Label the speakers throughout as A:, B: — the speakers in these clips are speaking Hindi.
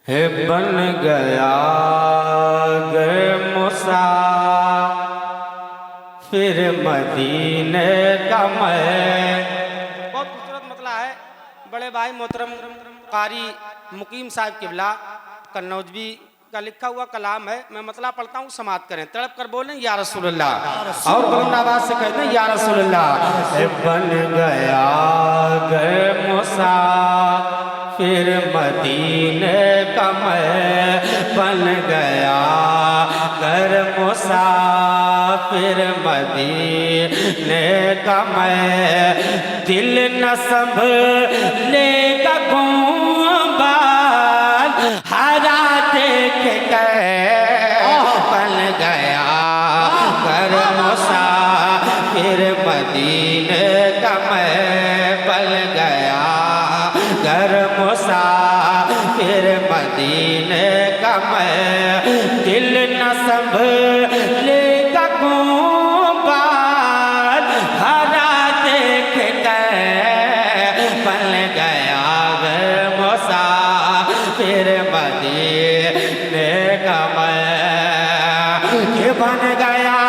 A: है बन गया गर मुसा फिर मदीने का मैं। बहुत खूबसूरत मतला है। बड़े भाई मोहतरम कारी मुकीम साहब किबला कन्नौजवी का लिखा हुआ कलाम है। मैं मतला पढ़ता हूँ, समाप्त करें। तड़प कर बोलें या रसूलुल्लाह और बुलंद आवाज से कह दें या रसूलुल्लाह। बन गया गर मुसा फिर मदीने का मैं, बन गया गर मुसा फिर मदीने का मैं। दिल न संभलेगा गुंबाल हरा देख कर, बन गया गर मुसा फिर मदीने का मैं, बन गया गर मुसा फिर मदीने का मैं। दिल न संभलेगा गुंबाल हरा देख कर, बन गया गर मुसा फिर मदीने का मैं। ये बन गया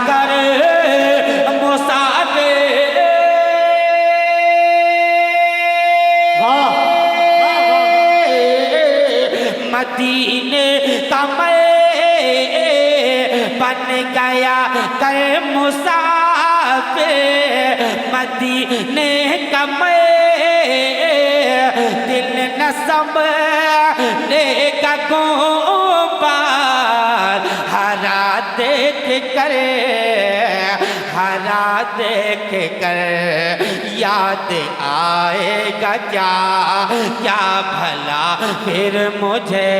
A: गर मुसाफिर मदीने का मैं, बन गया कर मुसाफिर मदीने का मैं। दिल न संभलेगा गुंबाल हरा देख कर, हरा देख कर। याद आएगा क्या क्या भला फिर मुझे,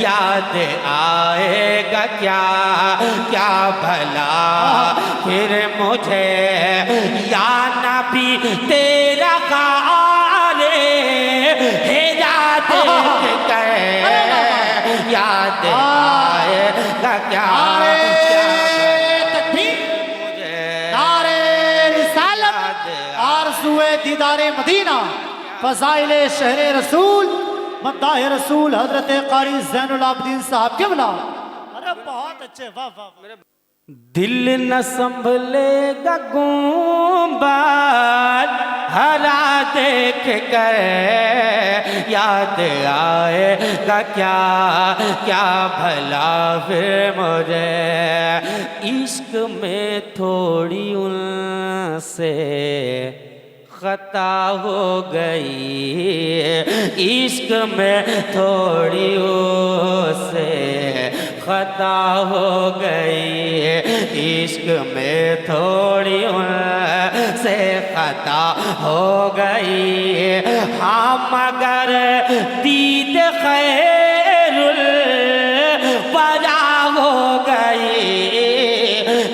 A: याद आएगा क्या क्या भला फिर मुझे। या नबी तेरा गारे हेरा देख कर, याद आएगा क्या
B: दीदारे मदीना फज़ाइले शहरे रसूल मद्दाह रसूल हजरत कारी ज़ैनुल आबिदीन साहब किबला। अरे बहुत अच्छे, वाह वाह।
A: दिल न संभलेगा गुंबाल हरा देख कर, याद आएगा क्या क्या भला फिर मुझे। इश्क में थोड़ी उनसे खता हो गई, इश्क में थोड़ी उससे खता हो गई, इश्क में थोड़ी उनसे खता हो गई। हाँ मगर दीद खैरुल वरा हो गई,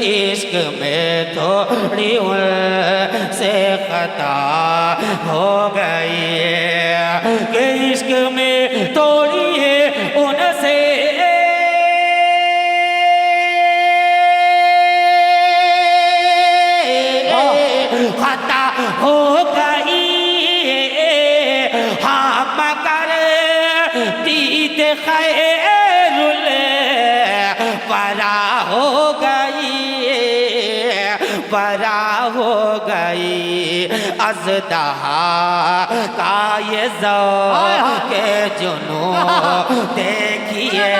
A: इश्क में थोड़ी उनसे खता हो गई। कि इश्क में थोड़ी है उनसे खता हो गई। हाँ मगर दीद खैरुल वरा हो गई, वरा हो गई। अज़दहा का ये ज़ौक़ जुनू देखिए,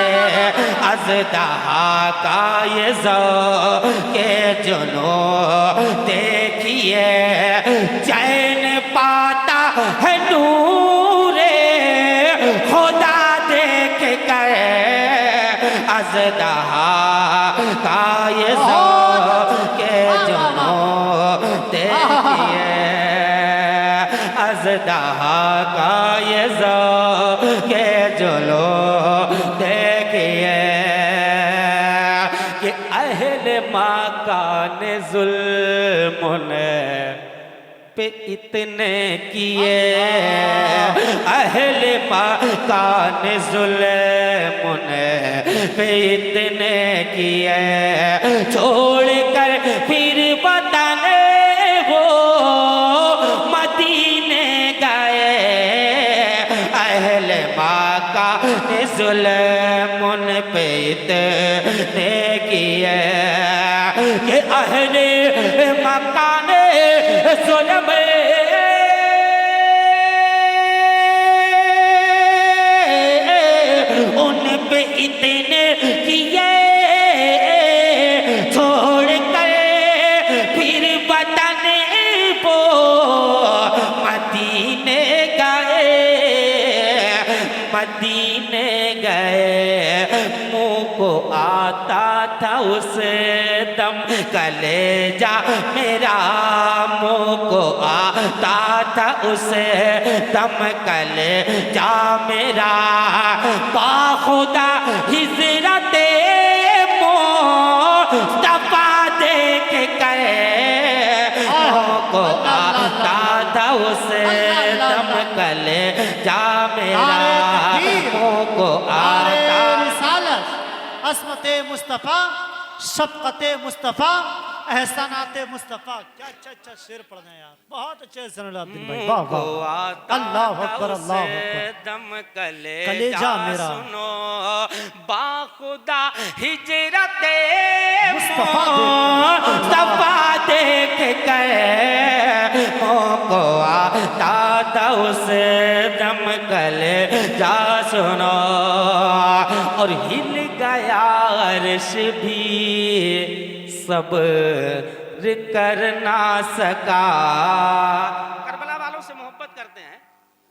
A: अज़दहा का ये ज़ौक़ जुनू देखिए। चैन पाता है नूरे खुदा देख कर, अज़दहा का ये ज़ौक़ जुनू देखिए, अज़दहा का ये ज़ौक़ जुनू देखिए। कि अहले मकान ज़ुल्म पे इतने किए, अहले मकान ज़ुल्म पे इतने किए। छोड़ कर फिर वतन वो मदीने गए, अहले मकान जुल्म उन पे इतने किए कि अहले मक्का ने जुल्म उन पे इतने किए छोड़ कर फिर बताने को मदीने गए मुँह को आता था उस दम कलेजा मेरा मुँह को आता था उस दम कलेजा मेरा बाखुदा हिजरते मुस्तफा देख कर मुँह को आता था उस दम कलेजा मेरा मुँह को आता
B: रिसालत असमते मुस्तफ़ा शफ़क़ते मुस्तफ़ा एहसानाते मुस्तफ़ा। क्या अच्छा शेर पढ़ रहे हैं यार, बहुत अच्छे ज़ैनुलाब्दीन भाई, वाह वाह, अल्लाह अकबर अल्लाह अकबर।
A: दम
B: कलेजा मेरा
A: सुनो बाखुदा हिजरते
B: मुस्तफ़ा
A: देख कर को आता था उस दम कलेजा सुनो और हिल गया अर्श भी सब्र कर ना सका। करबला वालों से मोहब्बत करते हैं,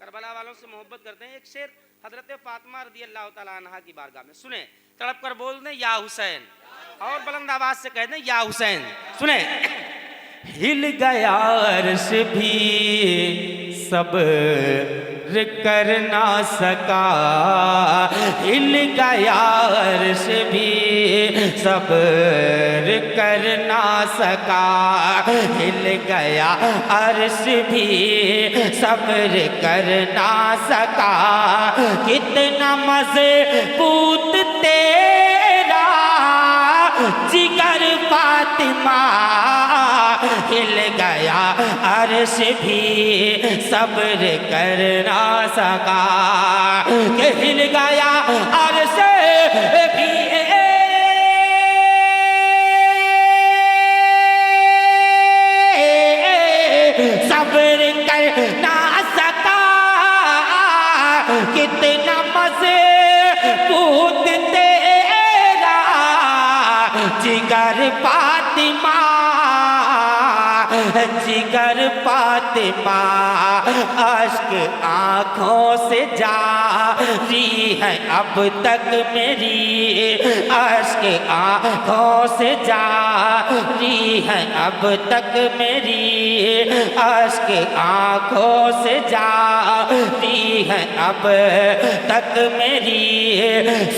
A: करबला वालों से मोहब्बत करते हैं। एक शेर हजरत फातिमा रज़ी अल्लाह तआला अन्हा की बारगाह में सुने, तड़प कर बोल दें या हुसैन, और बुलंद आवाज से कह दें या हुसैन। सुने, हिल गया अर्श भी सब्र कर ना सका, हिल गया अर्श भी सब्र कर ना सका, हिल गया अर्श भी सब्र कर ना सका। कितना मज़बूत तेरा जिगर फातिमा, हिल गया अर्श भी सब्र कर ना सका, कि हिल गया अर्श भी सब्र कर ना सका। कितना मज़बूत तेरा जिगर फातिमा, जिगर फातिमा, अश्क आँखों से जारी है अब तक मेरी, अश्क आँखों से जारी है अब तक मेरी, अश्क आँखों से जारी है अब तक मेरी।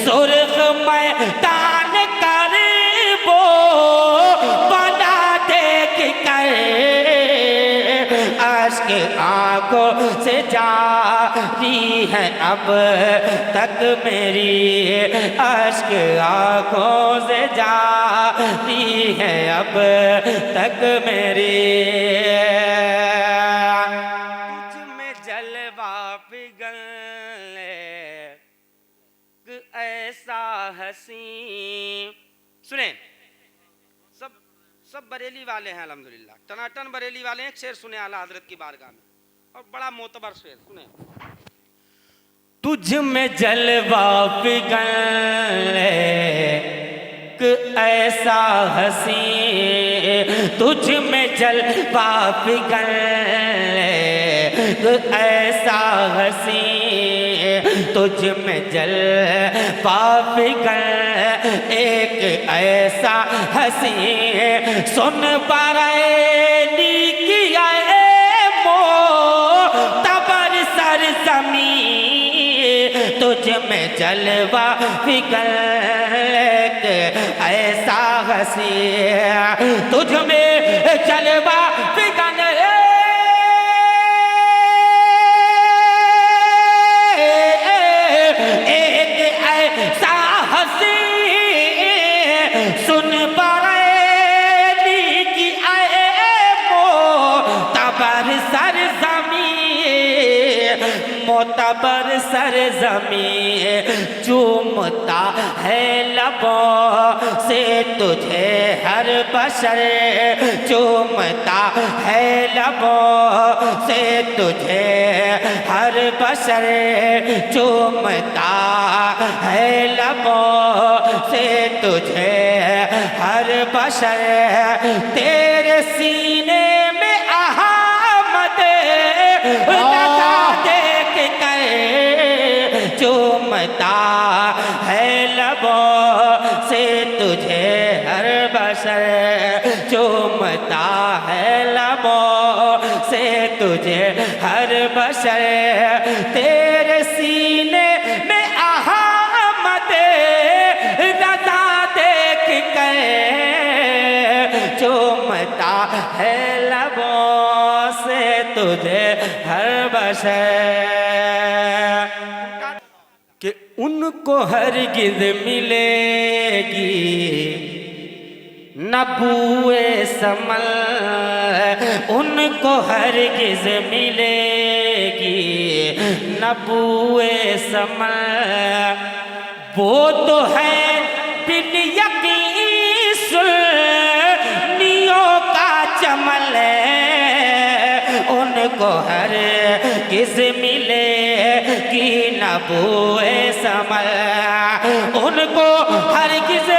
A: सुर्ख मैदान कर वो बना देख कर, अश्क आँखों से जारी है अब तक मेरी, अश्क आँखों से जारी है अब तक मेरी। तुझ में जलवा पिघले ऐसा हसी। सुने, सब बरेली वाले हैं अल्हम्दुलिल्लाह, टनाटन बरेली वाले हैं। एक शेर सुने आला हजरत की बारगाह में, और बड़ा मोतबर शेर सुने। तुझ में जलवा पिघले ऐसा हसी, तुझ में जलवा पिघले ऐसा हसी, तुझ में जलवा पिघले एक ऐसा हसी। सुन बरेली की मोतबर सरज़मी, तुझ में जलवा पिघले ऐसा हसी, तुझ में जलवा पिघले एक ऐसा हसी। सुन बरेली की मोतबर सरज़मी, मोतबर सरज़मीं चूमता है लबों से तुझे हर बशर चूमता है लबों से तुझे हर बशर चूमता है लबों से तुझे हर बशर तेरे सीने में अहमद रज़ा देख कर चूमता है लबों से तुझे हर बशर चूमता है लबों से तुझे हर बशर तेरे सीने में अहमद रज़ा देख कर चूमता है लबों से तुझे हर बशर कि उनको हरगिज़ मिलेगी न बूए समल उनको हरगिज़ मिलेगी न बूए समल वो तो है बिन यकीन सुन्नियों का चमल उनको हरगिज़ मिलेगी न बूए समल उनको हरगिज़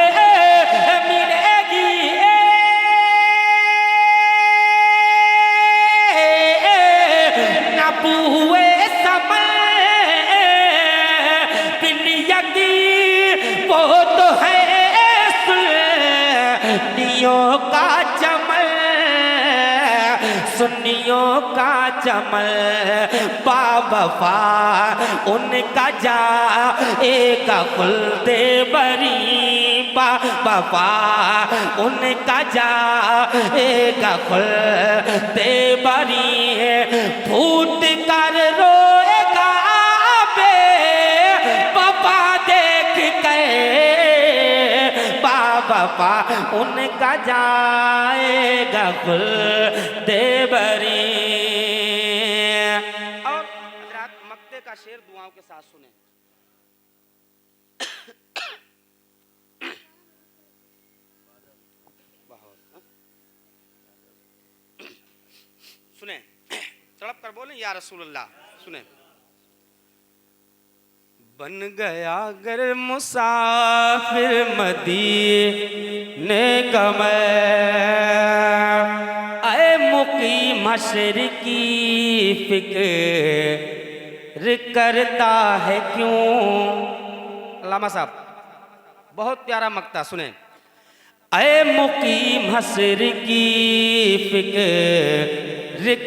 A: सुन्नियों का चमल बावफा उनका जा एक खुल्दे बरी बावफा उनका जा एक खुल्दे बरी फूट कर रोएगा बे बाबा देख कर बाबा उनका जाएगा खुल देवरी और हजरात मक्ते का शेर दुआओं के साथ सुने सुने तड़प कर बोले या रसूलुल्लाह सुने बन गया अगर मुसाफिर मदीने का मैं आए मुकीम हश्र की फिक्र करता है क्यों अल्लामा साहब बहुत प्यारा मक्ता सुने आए मुकीम हश्र की फिक्र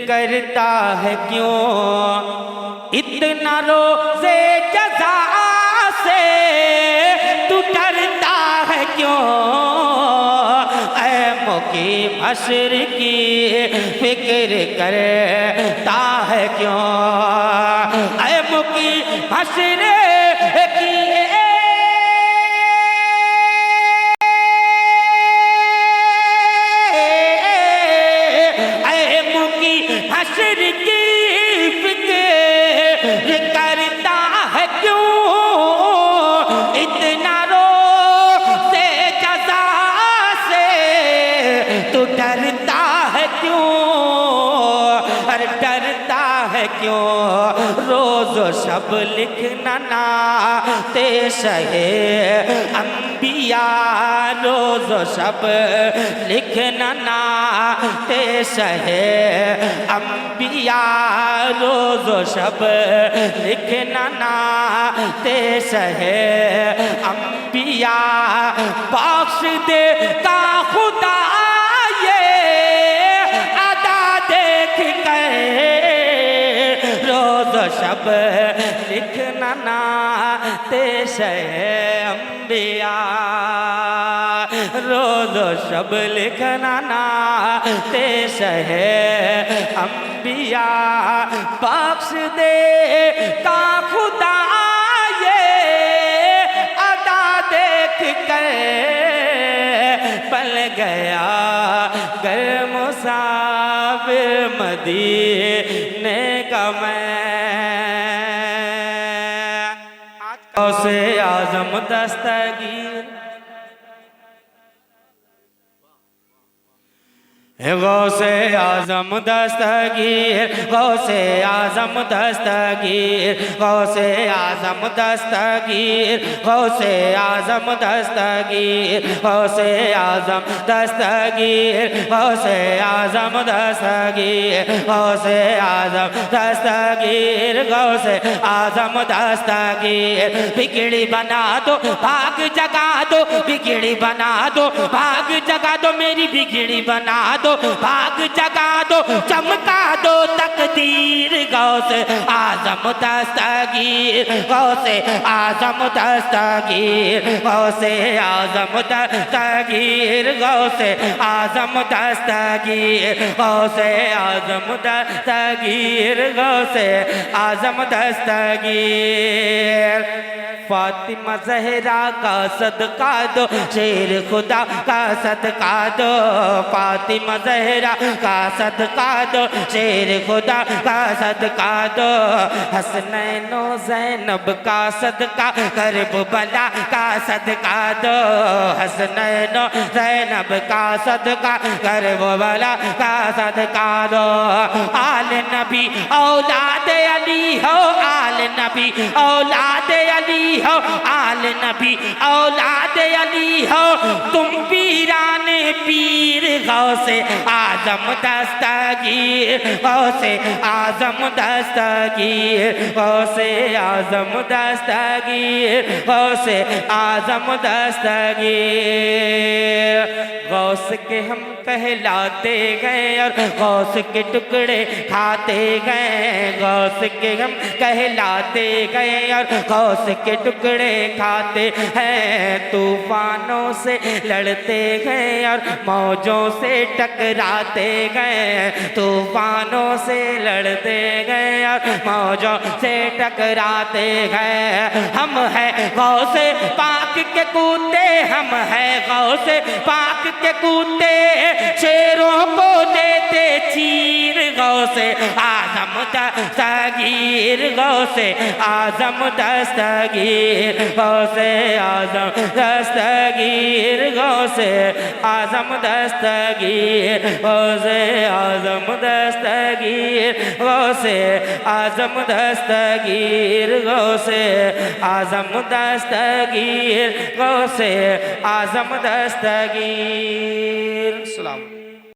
A: करता है क्यों इतना रोज़े जज़ा से तू डरता है क्यों ऐ मुकीम हश्र की फिक्र करता है क्यों ऐ मुकीम हश्र की ऐ मुकीम हश्र की करता है क्यों इतना रोज़े जज़ा से तू डरता है क्यों अरे डरता है क्यों रोज़ शब लिखना ना ते शहे अंबिया रोज़ शब लिखना ना ते शहे अंबिया रोज़ शब लिखना ना ते शहे अंबिया बख्श दे का खुदा ये अदा देख कर रोज़ शब लिखना ना ते शहे अंबिया रोज़ शब लिखना ना ते शहे अंबिया बख्श दे का खुदा ये अदा देख कर पल गया गर मुसाफिर मदीने का मैं आजम दस्तगीर, गौसे आजम दस्तगीर, गौसे आजम दस्तगीर, गौसे आजम दस्तगीर, गौसे आजम दस्तगीर, गौसे आजम दस्तगीर, गौसे आजम दस्तगीर, गौसे आजम दस्तगीर, गौसे आजम दस्तगीर। बिगड़ी बना दो भाग जगा दो, बिगड़ी बना दो भाग जगा दो, मेरी बिगड़ी बना दो भाग जगा दो, चमका दो तकदीर। गौसे आजम दस्तगीर, गौसे आजम दस्तगीर, गौसे आजम दस्तगीर, गौसे आजम दस्तगीर, गौसे आजम दस्तगीर, गौसे आजम दस्तगीर। फातिमा ज़हरा का सदका दो, शेर खुदा का सदका दो, फातिमा ज़हरा का सदका दो, शेर खुदा का सदका दो, हसनैनो ज़ैनब का सदका, करबला का सदका दो, हसनैनो ज़ैनब का सदका, करबला का सदका दो। आल नबी औलाद अली हो, आल नबी औलाद अली हो, आल नबी औलाद अली हो, तुम पीराने पीर। गौसे आजम दस्तगीर, गौसे आजम दस्तगीर, गौसे आजम दस्तगीर, गौसे आजम दस्तगीर। गौस के हम कहलाते गए और गौस के टुकड़े खाते गए, गौस के हम कहलाते गए और गौस के टुकड़े खाते हैं। तूफानों से लड़ते गए और मौजों से टकराते गए, तूफानों से लड़ते गए और मौजों से टकराते गए। हम हैं गौसे पाक के कूते, हम हैं गौसे पाक के कूते, शेरों को देते चीर। गौसे आजम दस्तगीर, गौसे आजम दस्तगीर, गौसे आजम दस्तगीर, गौसे आजम दस्तगीर, गौसे आजम दस्तगीर, गौसे आजम दस्तगीर, गौसे आजम दस्तगीर, गौसे आजम दस्तगीर। सलाम।